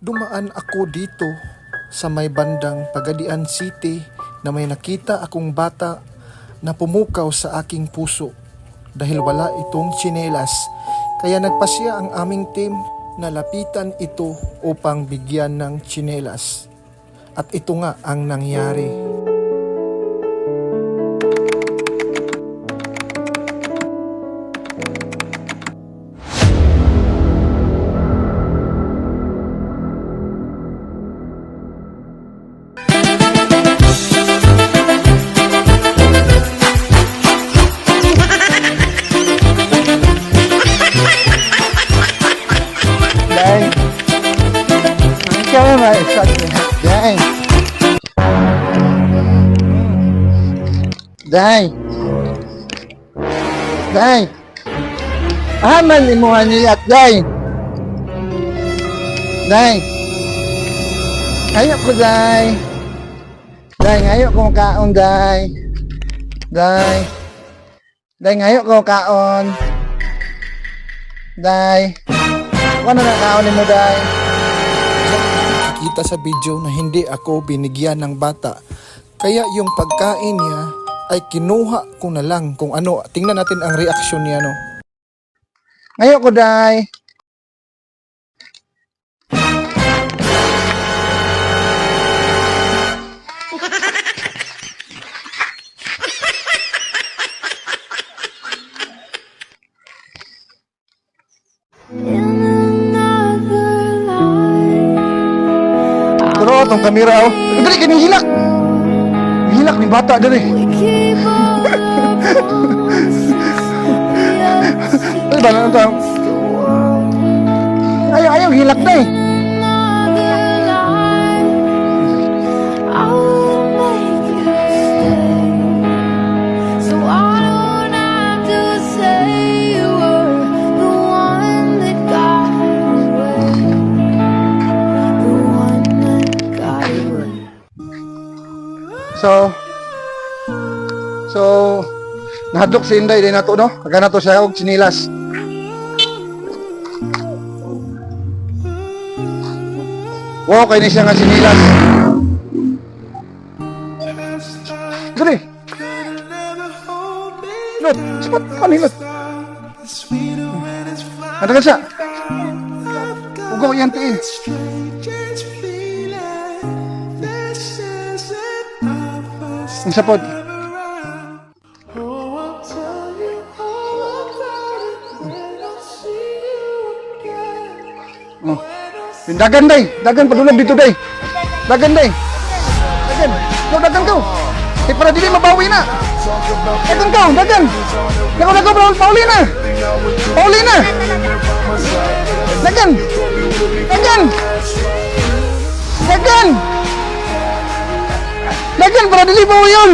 Dumaan ako dito sa may bandang Pagadian City na may nakita akong bata na pumukaw sa aking puso dahil wala itong tsinelas. Kaya nagpasya ang aming team na lapitan ito upang bigyan ng tsinelas. At ito nga ang nangyari. Day. Day. Aman imuha niyat, day. Day. Ayok ko, day. Day, ngayok ko kaon, day. Day. Day, ngayok ko kaon. Day. Ano na kaon mo, day? Kita sa video na hindi ako binigyan ng bata. Kaya yung pagkain niya ay kinuha ko na lang kung ano. Tingnan natin ang reaksyon niya, no? Ngayon ko, day. Pero itong kamera, oh. Dali, kinihilak. Hilak ni bata, dali. Ay, ba na ito? Ayaw, hilak na eh. So, nahadlok si Inday din nato, no? Kaya nato siya og sinilas. Wow, kay ni siya nga sinilas. Dali. Lot, cepat kanilot. Ada ka siya? Ugo yan tiin. Ang sapod. Oh. Dagan day, dagan padulog dito day. Dagan day. Dagan. Go dagan ka. Para dili mabawi na. Dagan ka, dagan. Nako Pauli na. Pauli na. Dagan. Dagan. Dagan. Dagan para dili mabawi yun.